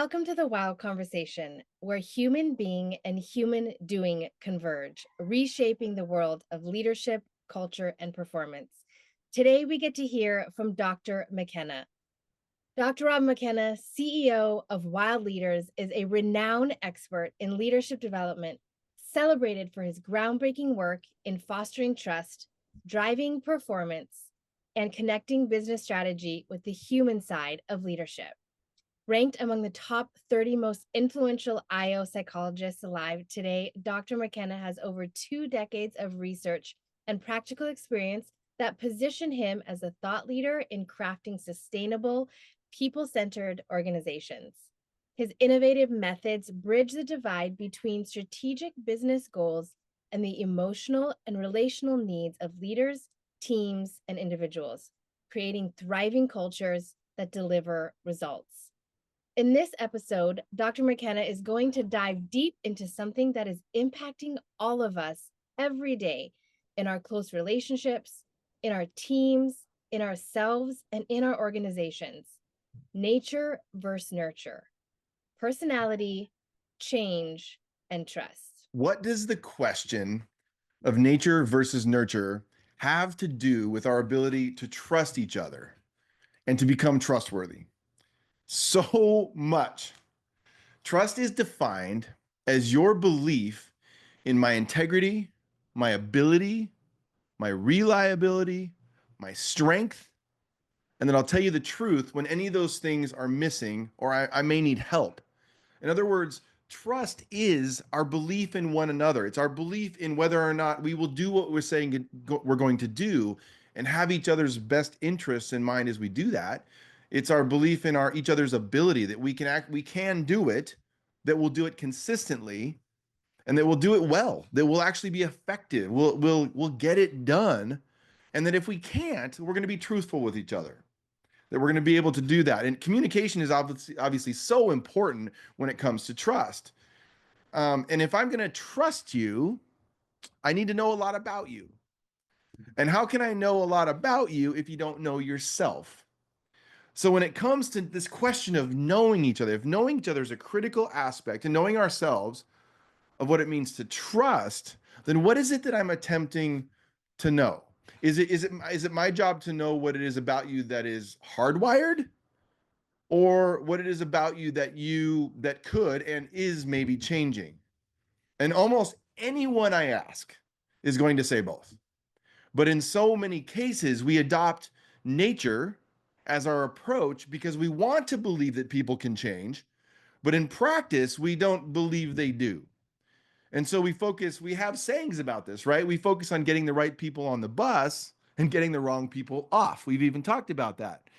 Welcome to the WOW Conversation, where human being and human doing converge, reshaping the world of leadership, culture, and performance. Today, we get to hear from Dr. McKenna. Dr. Rob McKenna, CEO of Wild Leaders, is a renowned expert in leadership development, celebrated for his groundbreaking work in fostering trust, driving performance, and connecting business strategy with the human side of leadership. Ranked among the top 30 most influential IO psychologists alive today, Dr. McKenna has over 2 decades of research and practical experience that position him as a thought leader in crafting sustainable, people-centered organizations. His innovative methods bridge the divide between strategic business goals and the emotional and relational needs of leaders, teams, and individuals, creating thriving cultures that deliver results. In this episode, Dr. McKenna is going to dive deep into something that is impacting all of us every day in our close relationships, in our teams, in ourselves, and in our organizations. Nature versus nurture, personality, change, and trust. What does the question of nature versus nurture have to do with our ability to trust each other and to become trustworthy? So much. Trust is defined as your belief in my integrity, my ability, my reliability, my strength. And then I'll tell you the truth when any of those things are missing or I may need help. In other words, trust is our belief in one another. It's our belief in whether or not we will do what we're saying we're going to do and have each other's best interests in mind as we do that. It's our belief in each other's ability that we can do it, that we'll do it consistently, and that we'll do it well, that we'll actually be effective. We'll get it done. And that if we can't, we're going to be truthful with each other, that we're going to be able to do that. And communication is obviously so important when it comes to trust. And if I'm going to trust you, I need to know a lot about you. And how can I know a lot about you if you don't know yourself? So when it comes to this question of knowing each other, if knowing each other is a critical aspect and knowing ourselves of what it means to trust, then what is it that I'm attempting to know? Is it my job to know what it is about you that is hardwired, or what it is about you that could and is maybe changing? And almost anyone I ask is going to say both. But in so many cases, we adopt nature as our approach because we want to believe that people can change, but in practice, we don't believe they do. And so we have sayings about this, right? We focus on getting the right people on the bus and getting the wrong people off. We've even talked about that.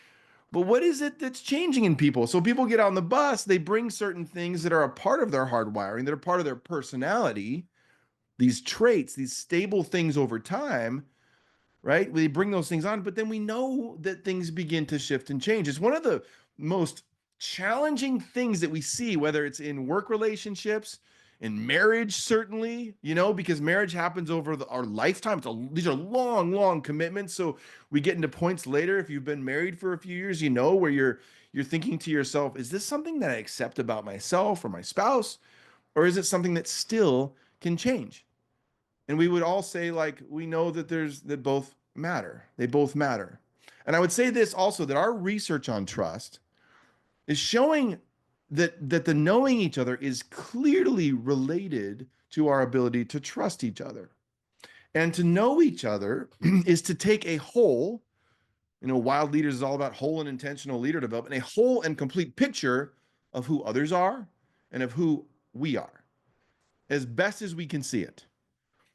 But what is it that's changing in people? So people get on the bus, they bring certain things that are a part of their hardwiring, that are part of their personality, these traits, these stable things over time, right? They bring those things on, but then we know that things begin to shift and change. It's one of the most challenging things that we see, whether it's in work relationships, in marriage, certainly, because marriage happens over our lifetime. These are long, long commitments. So we get into points later, if you've been married for a few years, where you're thinking to yourself, is this something that I accept about myself or my spouse? Or is it something that still can change? And we would all say, like, we know that both matter. They both matter. And I would say this also, that our research on trust is showing that the knowing each other is clearly related to our ability to trust each other. And to know each other is to take a whole, Wild Leaders is all about whole and intentional leader development, a whole and complete picture of who others are and of who we are, as best as we can see it.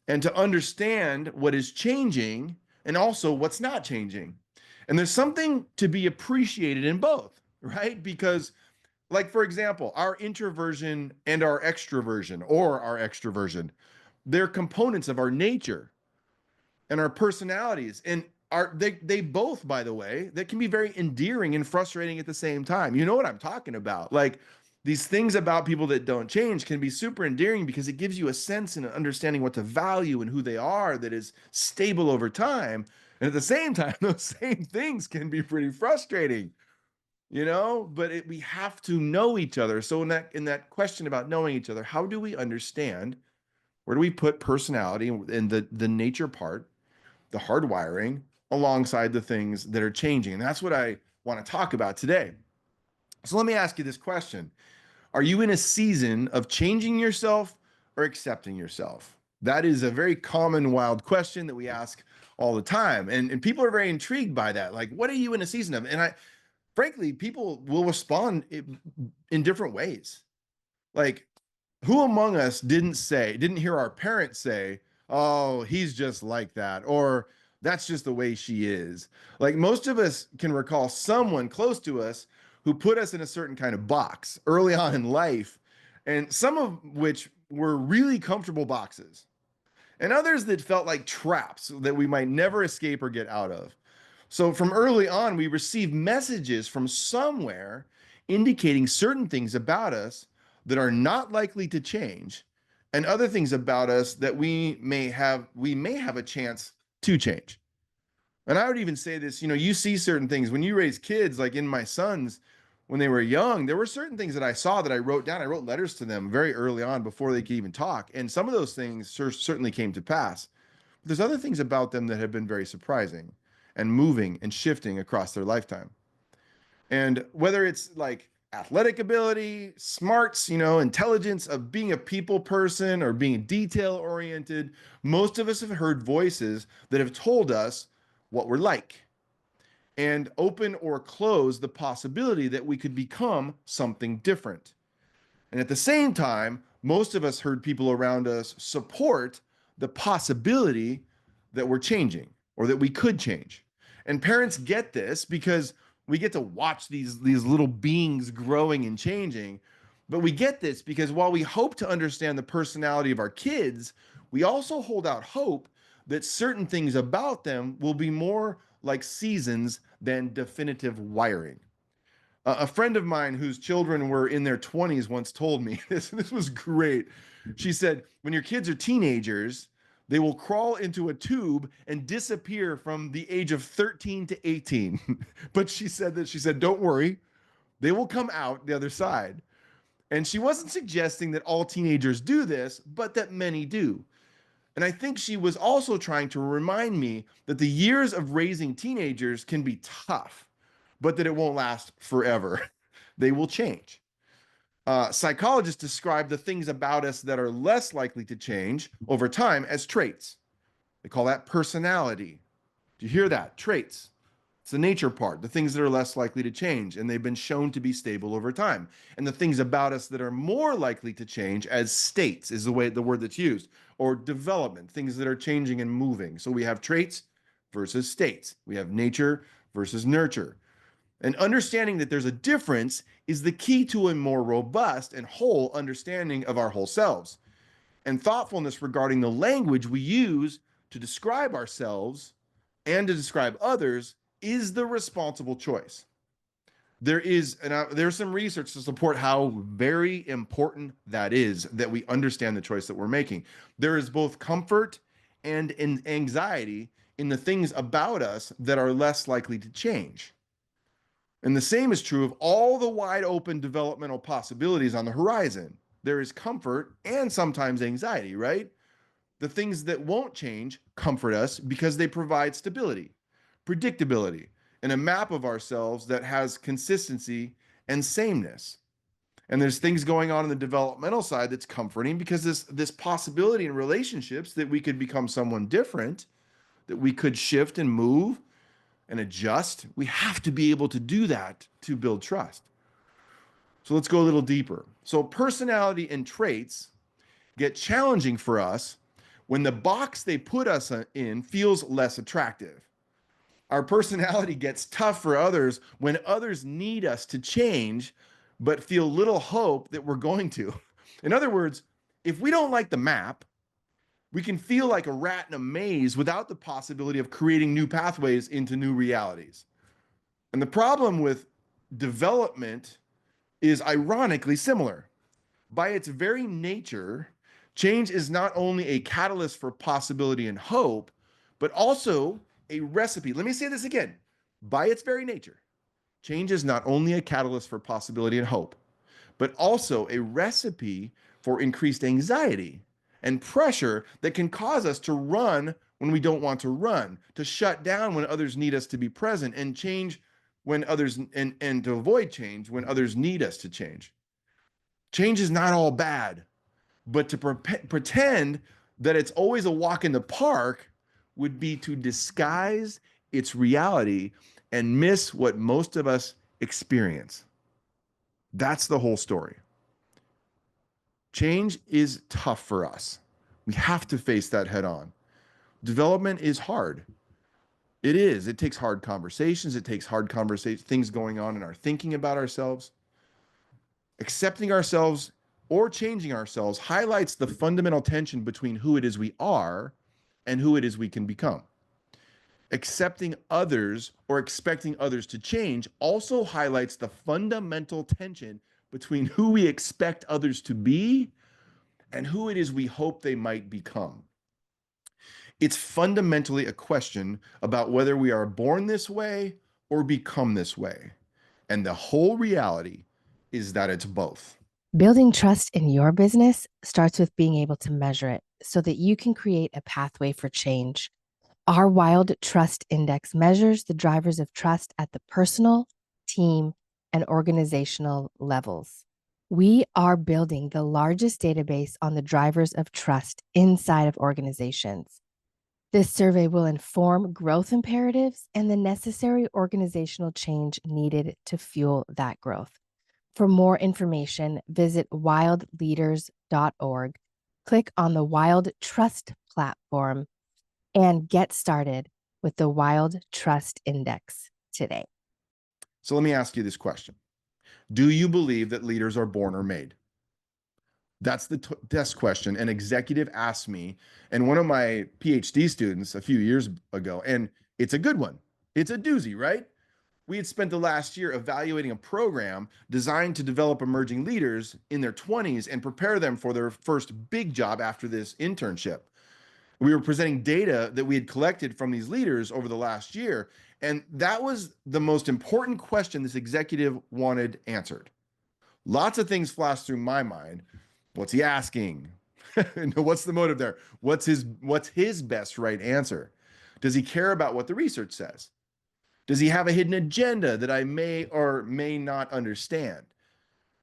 And to understand what is changing and also what's not changing. And there's something to be appreciated in both, right? Because, like, for example, our introversion and our extraversion, they're components of our nature and our personalities. And they both, by the way, that can be very endearing and frustrating at the same time. You know what I'm talking about? Like, these things about people that don't change can be super endearing because it gives you a sense and an understanding what to value and who they are that is stable over time. And at the same time, those same things can be pretty frustrating. but we have to know each other. So in that question about knowing each other, how do we understand, where do we put personality and the nature part, the hardwiring, alongside the things that are changing? And that's what I want to talk about today. So let me ask you this question. Are you in a season of changing yourself or accepting yourself? That is a very common, wild question that we ask all the time. And people are very intrigued by that. Like, what are you in a season of? And frankly, people will respond in different ways. Like, who among us didn't hear our parents say, "Oh, he's just like that," or "That's just the way she is." Like, most of us can recall someone close to us who put us in a certain kind of box early on in life, and some of which were really comfortable boxes, and others that felt like traps that we might never escape or get out of. So from early on, we receive messages from somewhere indicating certain things about us that are not likely to change, and other things about us that we may have a chance to change. And I would even say this, you see certain things when you raise kids, like in my sons, when they were young, there were certain things that I saw that I wrote down. I wrote letters to them very early on before they could even talk. And some of those things certainly came to pass. But there's other things about them that have been very surprising and moving and shifting across their lifetime. And whether it's like athletic ability, smarts, intelligence of being a people person or being detail oriented, most of us have heard voices that have told us what we're like and open or close the possibility that we could become something different. And at the same time, most of us heard people around us support the possibility that we're changing or that we could change. And parents get this because we get to watch these little beings growing and changing. But we get this because while we hope to understand the personality of our kids, we also hold out hope that certain things about them will be more like seasons than definitive wiring. A friend of mine whose children were in their 20s once told me this. This was great. She said, when your kids are teenagers, they will crawl into a tube and disappear from the age of 13 to 18. But she said, don't worry, they will come out the other side. And she wasn't suggesting that all teenagers do this, but that many do. And I think she was also trying to remind me that the years of raising teenagers can be tough, but that it won't last forever. They will change. Psychologists describe the things about us that are less likely to change over time as traits. They call that personality. Do you hear that? Traits. It's the nature part, the things that are less likely to change, and they've been shown to be stable over time. And the things about us that are more likely to change as states is the word that's used, or development, things that are changing and moving. So we have traits versus states. We have nature versus nurture. And understanding that there's a difference is the key to a more robust and whole understanding of our whole selves. And thoughtfulness regarding the language we use to describe ourselves and to describe others is the responsible choice. There's some research to support how very important that is, that we understand the choice that we're making. There is both comfort and anxiety in the things about us that are less likely to change. And the same is true of all the wide open developmental possibilities on the horizon. There is comfort and sometimes anxiety, right? The things that won't change comfort us because they provide stability, predictability, and a map of ourselves that has consistency and sameness. And there's things going on in the developmental side that's comforting because this possibility in relationships that we could become someone different, that we could shift and move and adjust. We have to be able to do that to build trust. So let's go a little deeper. So personality and traits get challenging for us when the box they put us in feels less attractive. Our personality gets tough for others when others need us to change, but feel little hope that we're going to. In other words, if we don't like the map, we can feel like a rat in a maze without the possibility of creating new pathways into new realities. And the problem with development is ironically similar. By its very nature, change is not only a catalyst for possibility and hope, but also a recipe. Let me say this again. By its very nature, Change is not only a catalyst for possibility and hope, but also a recipe for increased anxiety and pressure that can cause us to run when we don't want to run, to shut down when others need us to be present, and change when others, and to avoid change when others need us to change. Change is not all bad, but to pretend that it's always a walk in the park would be to disguise its reality and miss what most of us experience. That's the whole story. Change is tough for us. We have to face that head on. Development is hard. It is. It takes hard conversations. It takes hard conversations, things going on in our thinking about ourselves. Accepting ourselves or changing ourselves highlights the fundamental tension between who it is we are and who it is we can become. Accepting others or expecting others to change also highlights the fundamental tension between who we expect others to be and who it is we hope they might become. It's fundamentally a question about whether we are born this way or become this way. And the whole reality is that it's both. Building trust in your business starts with being able to measure it so that you can create a pathway for change. Our Wild Trust Index measures the drivers of trust at the personal, team, and organizational levels. We are building the largest database on the drivers of trust inside of organizations. This survey will inform growth imperatives and the necessary organizational change needed to fuel that growth. For more information, visit wildleaders.org, click on the Wild Trust platform, and get started with the Wild Trust Index today. So let me ask you this question. Do you believe that leaders are born or made? That's the test question. An executive asked me, and one of my PhD students a few years ago, and it's a good one. It's a doozy, right? We had spent the last year evaluating a program designed to develop emerging leaders in their 20s and prepare them for their first big job after this internship. We were presenting data that we had collected from these leaders over the last year. And that was the most important question this executive wanted answered. Lots of things flashed through my mind. What's he asking? What's the motive there? What's his best right answer? Does he care about what the research says? Does he have a hidden agenda that I may or may not understand?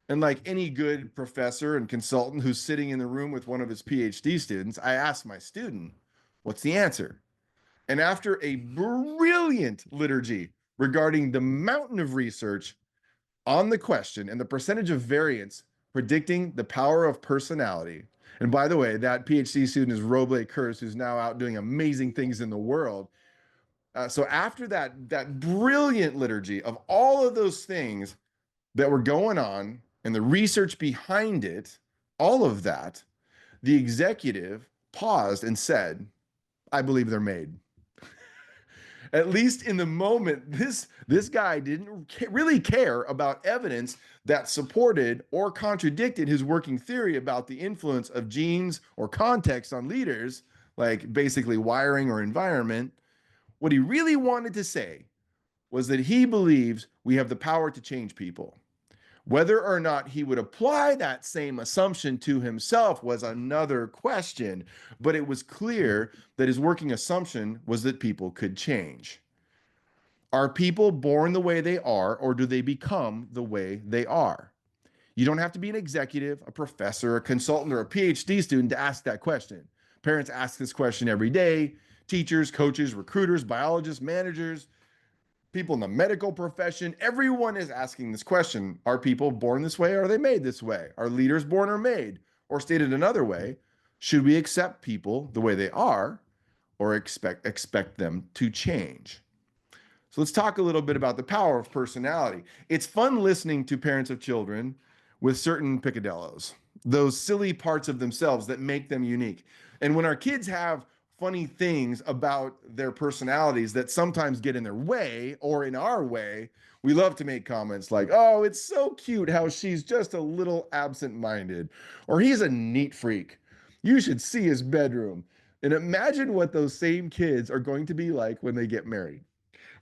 And like any good professor and consultant who's sitting in the room with one of his PhD students, I asked my student, what's the answer? And after a brilliant liturgy regarding the mountain of research on the question and the percentage of variance predicting the power of personality. And by the way, that PhD student is Roble Kurz, who's now out doing amazing things in the world. So after that brilliant liturgy of all of those things that were going on and the research behind it, all of that, the executive paused and said, I believe they're made. At least in the moment, this guy didn't really care about evidence that supported or contradicted his working theory about the influence of genes or context on leaders, like basically wiring or environment. What he really wanted to say was that he believes we have the power to change people. Whether or not he would apply that same assumption to himself was another question, but it was clear that his working assumption was that people could change. Are people born the way they are, or do they become the way they are? You don't have to be an executive, a professor, a consultant, or a PhD student to ask that question. Parents ask this question every day. Teachers, coaches, recruiters, biologists, managers, people in the medical profession, everyone is asking this question. Are people born this way or are they made this way? Are leaders born or made? Or stated another way, should we accept people the way they are or expect them to change? So let's talk a little bit about the power of personality. It's fun listening to parents of children with certain picadillos, those silly parts of themselves that make them unique. And when our kids have funny things about their personalities that sometimes get in their way or in our way, we love to make comments like, oh, it's so cute how she's just a little absent-minded, or he's a neat freak. You should see his bedroom. And imagine what those same kids are going to be like when they get married.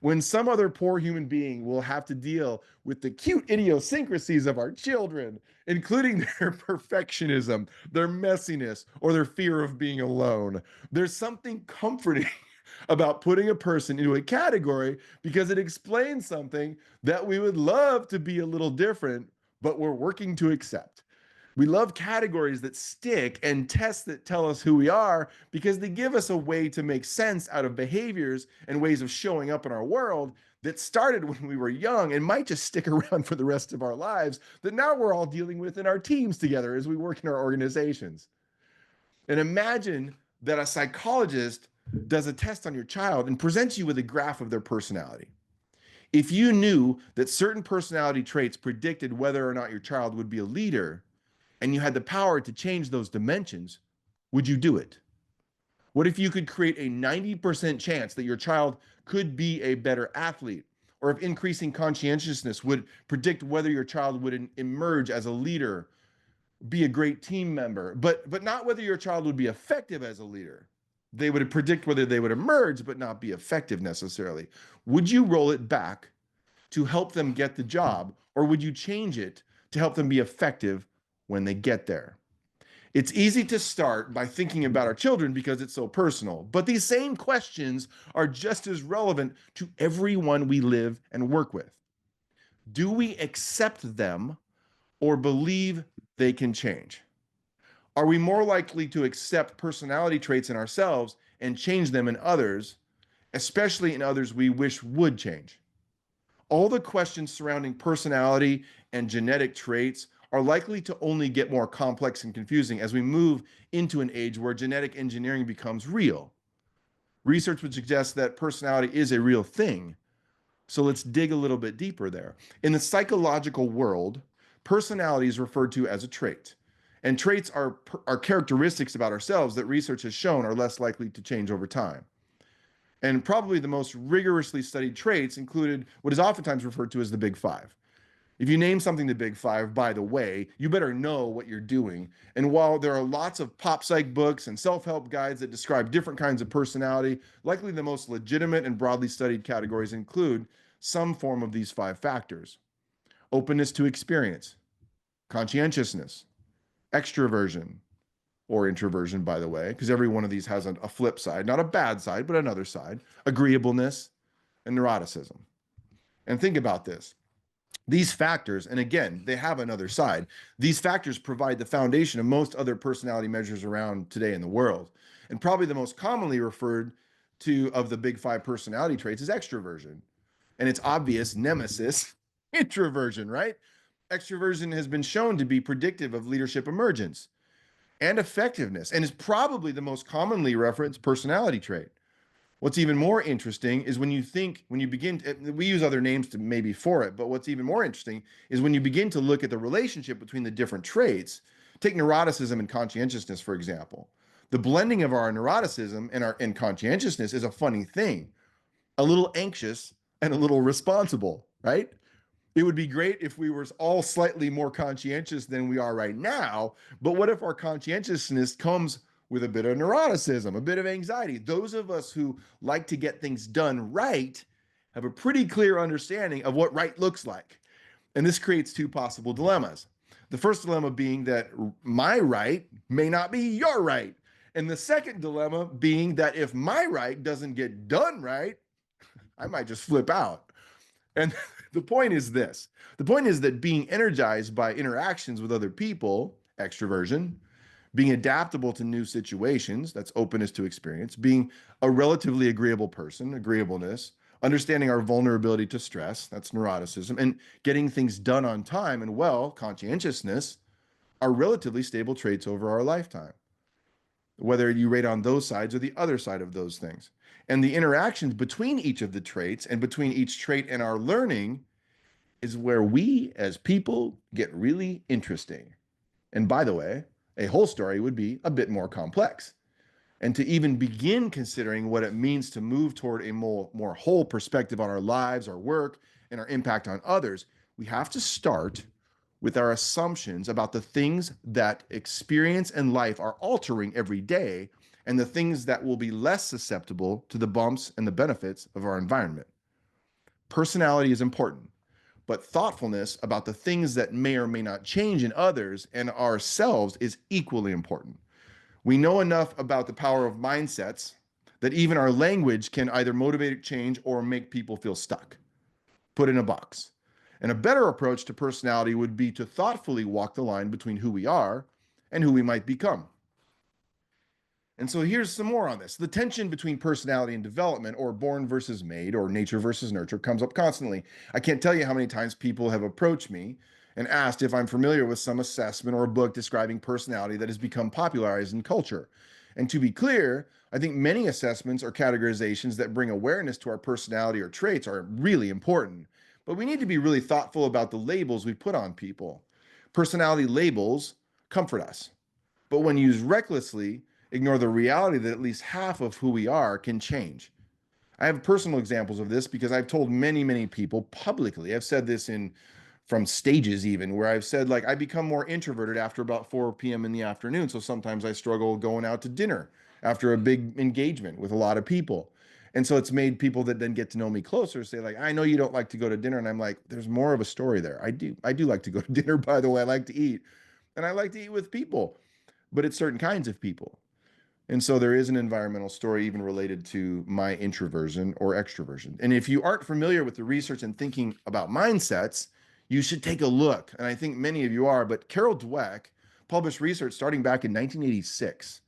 when some other poor human being will have to deal with the cute idiosyncrasies of our children, including their perfectionism, their messiness, or their fear of being alone. There's something comforting about putting a person into a category because it explains something that we would love to be a little different, but we're working to accept. We love categories that stick and tests that tell us who we are because they give us a way to make sense out of behaviors and ways of showing up in our world that started when we were young and might just stick around for the rest of our lives that now we're all dealing with in our teams together as we work in our organizations. And imagine that a psychologist does a test on your child and presents you with a graph of their personality. If you knew that certain personality traits predicted whether or not your child would be a leader, and you had the power to change those dimensions, would you do it? What if you could create a 90% chance that your child could be a better athlete? Or if increasing conscientiousness would predict whether your child would emerge as a leader, be a great team member, but not whether your child would be effective as a leader. They would predict whether they would emerge, but not be effective necessarily. Would you roll it back to help them get the job, or would you change it to help them be effective when they get there? It's easy to start by thinking about our children because it's so personal, but these same questions are just as relevant to everyone we live and work with. Do we accept them or believe they can change? Are we more likely to accept personality traits in ourselves and change them in others, especially in others we wish would change? All the questions surrounding personality and genetic traits are likely to only get more complex and confusing as we move into an age where genetic engineering becomes real. Research would suggest that personality is a real thing. So let's dig a little bit deeper there. In the psychological world, personality is referred to as a trait. And traits are characteristics about ourselves that research has shown are less likely to change over time. And probably the most rigorously studied traits included what is oftentimes referred to as the Big Five. If you name something the Big Five, by the way, you better know what you're doing. And while there are lots of pop psych books and self-help guides that describe different kinds of personality, likely the most legitimate and broadly studied categories include some form of these five factors: openness to experience, conscientiousness, extraversion, or introversion, by the way, because every one of these has a flip side, not a bad side, but another side, agreeableness, and neuroticism. And think about this. These factors, and again, they have another side. These factors provide the foundation of most other personality measures around today in the world. And probably the most commonly referred to of the big five personality traits is extroversion. And its obvious nemesis, introversion, right? Extroversion has been shown to be predictive of leadership emergence and effectiveness, and is probably the most commonly referenced personality trait. What's even more interesting is when you begin, we use other names to maybe for it, but what's even more interesting is when you begin to look at the relationship between the different traits. Take neuroticism and conscientiousness, for example. The blending of our neuroticism and conscientiousness is a funny thing. A little anxious and a little responsible, right? It would be great if we were all slightly more conscientious than we are right now. But what if our conscientiousness comes with a bit of neuroticism, a bit of anxiety? Those of us who like to get things done right have a pretty clear understanding of what right looks like. And this creates two possible dilemmas. The first dilemma being that my right may not be your right. And the second dilemma being that if my right doesn't get done right, I might just flip out. And the point is this: the point is that being energized by interactions with other people, extroversion, being adaptable to new situations, that's openness to experience, being a relatively agreeable person, agreeableness, understanding our vulnerability to stress, that's neuroticism, and getting things done on time and well, conscientiousness, are relatively stable traits over our lifetime, whether you rate on those sides or the other side of those things. And the interactions between each of the traits and between each trait and our learning is where we as people get really interesting. And by the way, a whole story would be a bit more complex. And to even begin considering what it means to move toward a more whole perspective on our lives, our work, and our impact on others, we have to start with our assumptions about the things that experience and life are altering every day and the things that will be less susceptible to the bumps and the benefits of our environment. Personality is important, but thoughtfulness about the things that may or may not change in others and ourselves is equally important. We know enough about the power of mindsets that even our language can either motivate change or make people feel stuck, put in a box. And a better approach to personality would be to thoughtfully walk the line between who we are and who we might become. And so here's some more on this. The tension between personality and development, or born versus made, or nature versus nurture, comes up constantly. I can't tell you how many times people have approached me and asked if I'm familiar with some assessment or a book describing personality that has become popularized in culture. And to be clear, I think many assessments or categorizations that bring awareness to our personality or traits are really important. But we need to be really thoughtful about the labels we put on people. Personality labels comfort us, but when used recklessly, ignore the reality that at least half of who we are can change. I have personal examples of this because I've told many, many people publicly. I've said this in from stages even where I've said like I become more introverted after about 4 p.m. in the afternoon. So sometimes I struggle going out to dinner after a big engagement with a lot of people. And so it's made people that then get to know me closer say like, I know you don't like to go to dinner. And I'm like, there's more of a story there. I do like to go to dinner, by the way. I like to eat and I like to eat with people, but it's certain kinds of people. And so there is an environmental story even related to my introversion or extroversion. And if you aren't familiar with the research and thinking about mindsets, you should take a look. And I think many of you are, but Carol Dweck published research starting back in 1986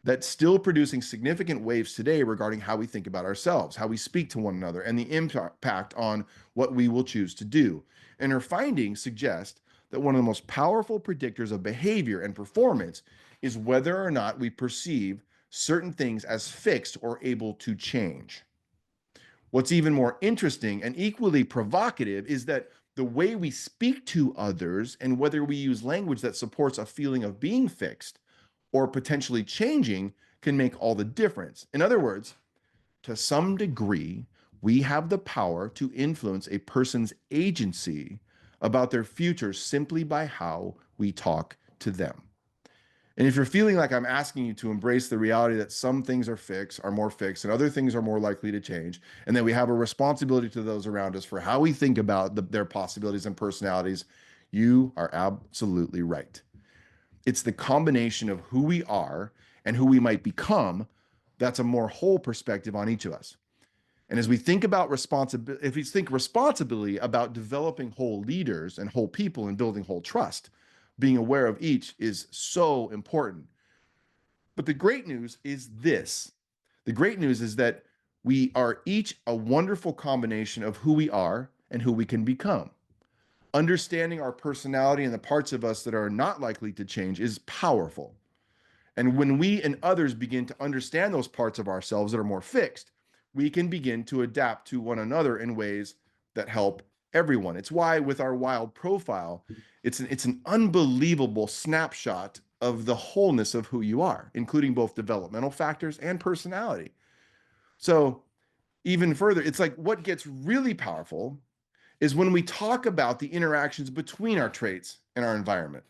that's still producing significant waves today regarding how we think about ourselves, how we speak to one another, and the impact on what we will choose to do. And her findings suggest that one of the most powerful predictors of behavior and performance is whether or not we perceive certain things as fixed or able to change. What's even more interesting and equally provocative is that the way we speak to others and whether we use language that supports a feeling of being fixed or potentially changing can make all the difference. In other words, to some degree, we have the power to influence a person's agency about their future simply by how we talk to them. And if you're feeling like I'm asking you to embrace the reality that some things are more fixed and other things are more likely to change, and that we have a responsibility to those around us for how we think about their possibilities and personalities, you are absolutely right. It's the combination of who we are and who we might become that's a more whole perspective on each of us. And as we think about responsibility, if we think responsibly about developing whole leaders and whole people and building whole trust, being aware of each is so important. But the great news is this. The great news is that we are each a wonderful combination of who we are and who we can become. Understanding our personality and the parts of us that are not likely to change is powerful. And when we and others begin to understand those parts of ourselves that are more fixed, we can begin to adapt to one another in ways that help everyone. It's why with our wild profile, it's an unbelievable snapshot of the wholeness of who you are, including both developmental factors and personality. So even further, it's like what gets really powerful is when we talk about the interactions between our traits and our environment.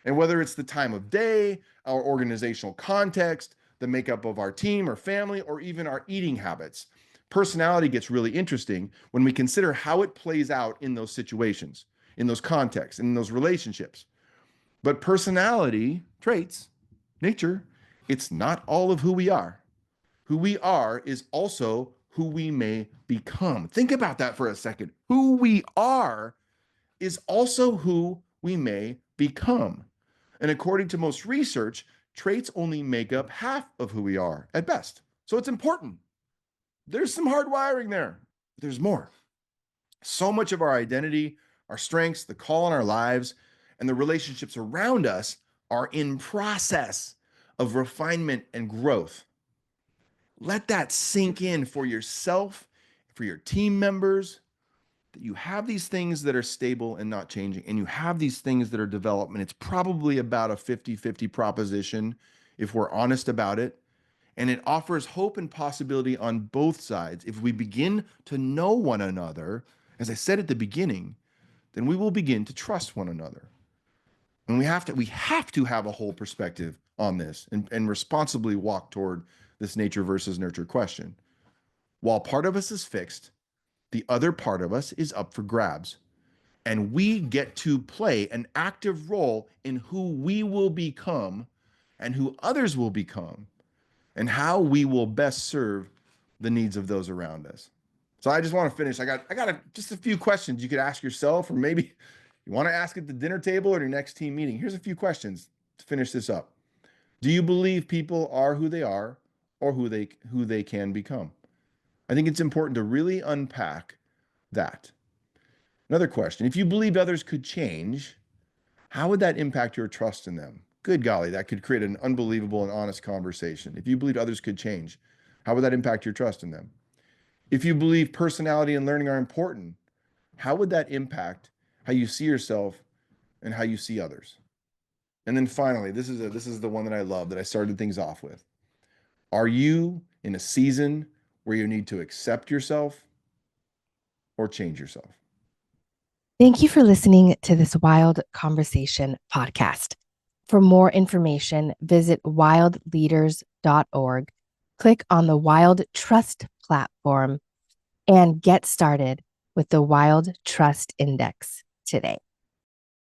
And whether it's the time of day, our organizational context, the makeup of our team or family, or even our eating habits, personality gets really interesting when we consider how it plays out in those situations, in those contexts, in those relationships. But personality, traits, nature, it's not all of who we are. Who we are is also who we may become. Think about that for a second. Who we are is also who we may become. And according to most research, traits only make up half of who we are at best. So it's important. There's some hard wiring there. There's more. So much of our identity, our strengths, the call on our lives, and the relationships around us are in process of refinement and growth. Let that sink in for yourself, for your team members, that you have these things that are stable and not changing, and you have these things that are development. It's probably about a 50-50 proposition if we're honest about it. And it offers hope and possibility on both sides. If we begin to know one another, as I said at the beginning, then we will begin to trust one another. And we have to have a whole perspective on this and responsibly walk toward this nature versus nurture question. While part of us is fixed, The other part of us is up for grabs. And we get to play an active role in who we will become and who others will become and how we will best serve the needs of those around us. So I just want to finish. Just a few questions you could ask yourself, or maybe you want to ask at the dinner table or your next team meeting. Here's a few questions to finish this up. Do you believe people are who they are or who they can become? I think it's important to really unpack that. Another question, if you believe others could change, how would that impact your trust in them? Good golly, that could create an unbelievable and honest conversation. If you believe others could change, how would that impact your trust in them? If you believe personality and learning are important, how would that impact how you see yourself and how you see others? And then finally, this is the one that I love that I started things off with. Are you in a season where you need to accept yourself or change yourself? Thank you for listening to this Wild Conversation podcast. For more information, visit wildleaders.org, click on the Wild Trust platform, and get started with the Wild Trust Index today.